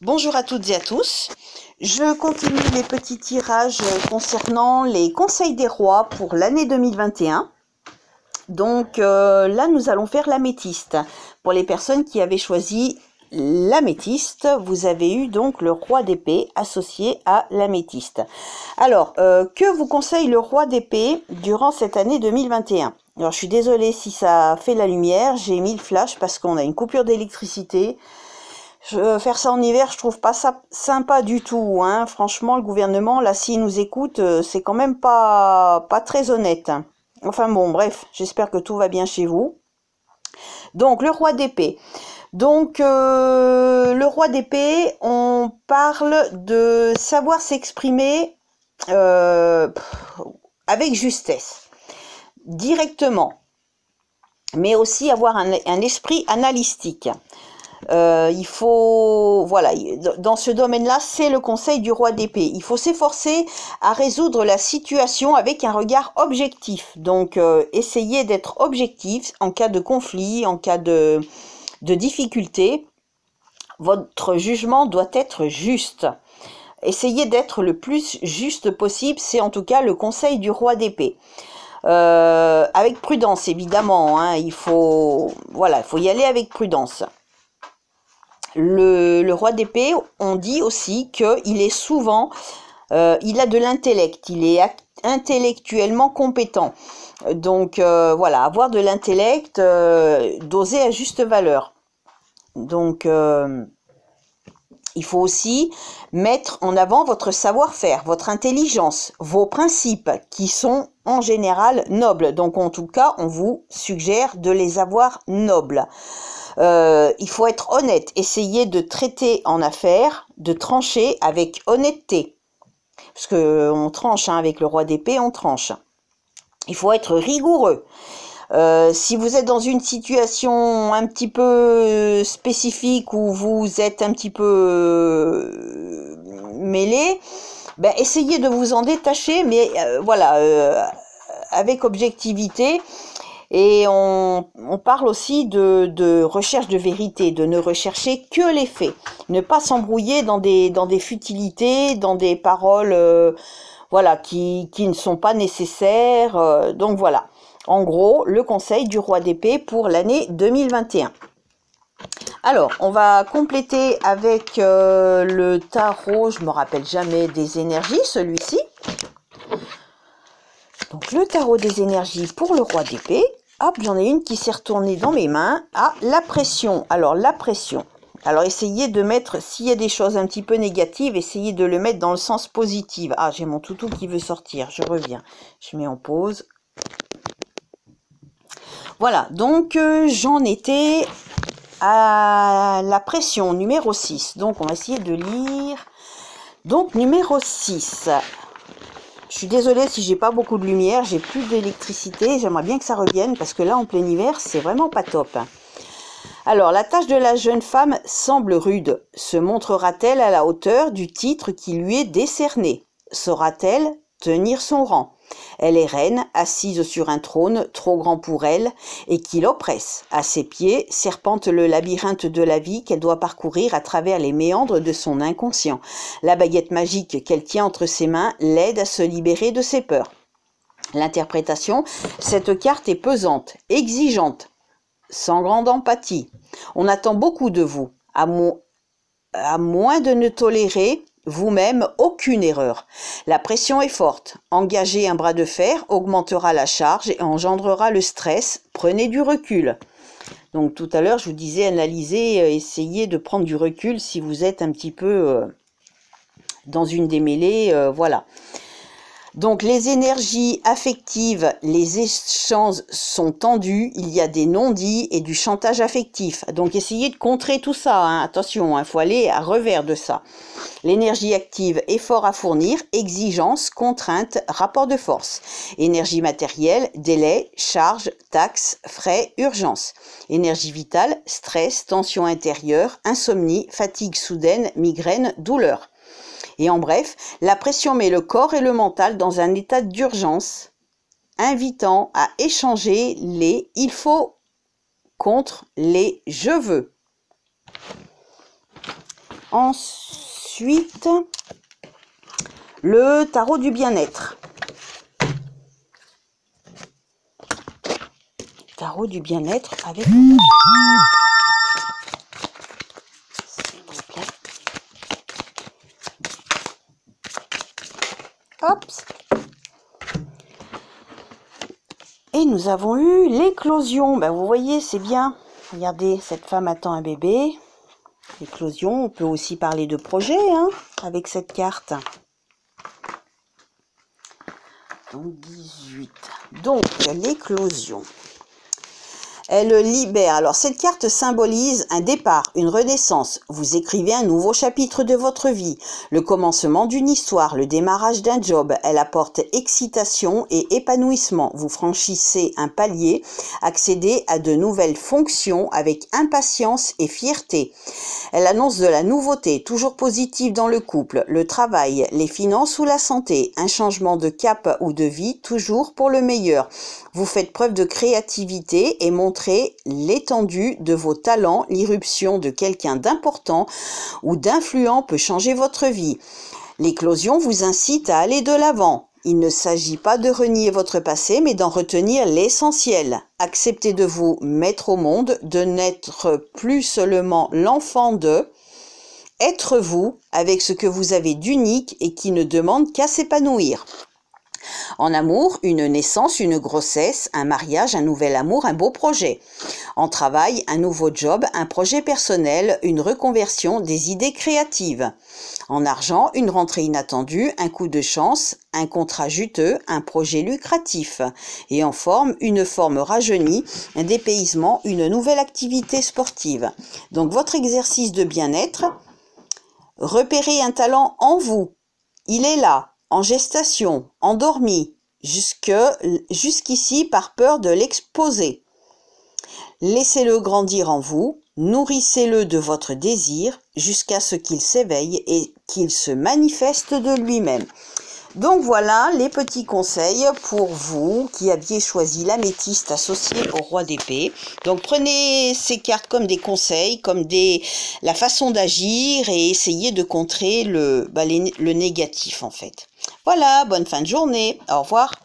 Bonjour à toutes et à tous. Je continue les petits tirages concernant les conseils des rois pour l'année 2021. Donc là, nous allons faire l'améthyste. Pour les personnes qui avaient choisi l'améthyste, vous avez eu donc le roi d'épée associé à l'améthyste. Alors, que vous conseille le roi d'épée durant cette année 2021 ? Alors, je suis désolée si ça fait la lumière, j'ai mis le flash parce qu'on a une coupure d'électricité. Faire ça en hiver, je trouve pas ça sympa du tout, hein. Franchement, le gouvernement, là, s'il nous écoute, c'est quand même pas très honnête. Enfin bon, bref, j'espère que tout va bien chez vous. Donc, le roi d'épée. Donc, le roi d'épée, on parle de savoir s'exprimer avec justesse, directement, mais aussi avoir un esprit analytique. Il faut, voilà, dans ce domaine-là, c'est le conseil du roi d'épée. Il faut s'efforcer à résoudre la situation avec un regard objectif. Donc, essayez d'être objectif en cas de conflit, en cas de difficulté. Votre jugement doit être juste. Essayez d'être le plus juste possible. C'est en tout cas le conseil du roi d'épée. Avec prudence, évidemment, hein, il faut y aller avec prudence. Le roi d'épée, on dit aussi qu'il est souvent, il a de l'intellect, il est intellectuellement compétent. Donc voilà, avoir de l'intellect dosé à juste valeur. Donc il faut aussi mettre en avant votre savoir-faire, votre intelligence, vos principes qui sont en général nobles. Donc en tout cas, on vous suggère de les avoir nobles. Il faut être honnête, essayer de traiter en affaires, de trancher avec honnêteté. Parce que on tranche, hein, avec le roi d'épée, on tranche. Il faut être rigoureux. Si vous êtes dans une situation un petit peu spécifique où vous êtes un petit peu mêlé, ben essayez de vous en détacher, mais avec objectivité. Et on parle aussi de recherche de vérité, de ne rechercher que les faits, ne pas s'embrouiller dans des futilités, dans des paroles qui ne sont pas nécessaires. Donc voilà, en gros, le conseil du roi d'épée pour l'année 2021. Alors, on va compléter avec le tarot, je me rappelle jamais des énergies, celui-ci. Donc le tarot des énergies pour le roi d'épée. Hop, j'en ai une qui s'est retournée dans mes mains. Ah, la pression. Alors la pression. Alors essayez de mettre, s'il y a des choses un petit peu négatives, essayez de le mettre dans le sens positif. Ah, j'ai mon toutou qui veut sortir, je reviens. Je mets en pause. Voilà, donc j'en étais à la pression numéro 6. Donc on va essayer de lire. Donc numéro 6. Je suis désolée si j'ai pas beaucoup de lumière, j'ai plus d'électricité, j'aimerais bien que ça revienne parce que là en plein hiver c'est vraiment pas top. Alors la tâche de la jeune femme semble rude. Se montrera-t-elle à la hauteur du titre qui lui est décerné? Saura-t-elle tenir son rang? Elle est reine, assise sur un trône trop grand pour elle et qui l'oppresse. À ses pieds serpente le labyrinthe de la vie qu'elle doit parcourir à travers les méandres de son inconscient. La baguette magique qu'elle tient entre ses mains l'aide à se libérer de ses peurs. L'interprétation, cette carte est pesante, exigeante, sans grande empathie. On attend beaucoup de vous, à moins de ne tolérer vous-même aucune erreur. La pression est forte. Engager un bras de fer augmentera la charge et engendrera le stress. Prenez du recul. Donc tout à l'heure, je vous disais, analysez, essayez de prendre du recul si vous êtes un petit peu dans une démêlée, voilà. Donc les énergies affectives, les échanges sont tendus, il y a des non-dits et du chantage affectif. Donc essayez de contrer tout ça, hein. Attention, il faut aller à revers de ça. L'énergie active, effort à fournir, exigence, contrainte, rapport de force. Énergie matérielle, délai, charge, taxes, frais, urgence. Énergie vitale, stress, tension intérieure, insomnie, fatigue soudaine, migraine, douleur. Et en bref, la pression met le corps et le mental dans un état d'urgence, invitant à échanger les « il faut » contre les « je veux ». Ensuite, le tarot du bien-être. Tarot du bien-être avec... S'il vous plaît. Hop. Et nous avons eu l'éclosion. Ben, vous voyez, c'est bien. Regardez, cette femme attend un bébé. L'éclosion, on peut aussi parler de projet hein, avec cette carte. Donc 18. Donc l'éclosion. Elle libère. Alors cette carte symbolise un départ, une renaissance. Vous écrivez un nouveau chapitre de votre vie, le commencement d'une histoire, le démarrage d'un job. Elle apporte excitation et épanouissement. Vous franchissez un palier, accédez à de nouvelles fonctions avec impatience et fierté. Elle annonce de la nouveauté, toujours positive dans le couple, le travail, les finances ou la santé, un changement de cap ou de vie, toujours pour le meilleur. Vous faites preuve de créativité et montrez l'étendue de vos talents. L'irruption de quelqu'un d'important ou d'influent peut changer votre vie. L'éclosion vous incite à aller de l'avant. Il ne s'agit pas de renier votre passé, mais d'en retenir l'essentiel. Acceptez de vous mettre au monde, de n'être plus seulement l'enfant de... Être vous avec ce que vous avez d'unique et qui ne demande qu'à s'épanouir. En amour, une naissance, une grossesse, un mariage, un nouvel amour, un beau projet. En travail, un nouveau job, un projet personnel, une reconversion, des idées créatives. En argent, une rentrée inattendue, un coup de chance, un contrat juteux, un projet lucratif. Et en forme, une forme rajeunie, un dépaysement, une nouvelle activité sportive. Donc votre exercice de bien-être, repérez un talent en vous. Il est là. En gestation, endormi, jusqu'ici par peur de l'exposer. Laissez-le grandir en vous, nourrissez-le de votre désir jusqu'à ce qu'il s'éveille et qu'il se manifeste de lui-même. Donc voilà les petits conseils pour vous qui aviez choisi l'améthyste associée au roi d'épée. Donc prenez ces cartes comme des conseils, comme la façon d'agir et essayez de contrer le négatif en fait. Voilà, bonne fin de journée, au revoir.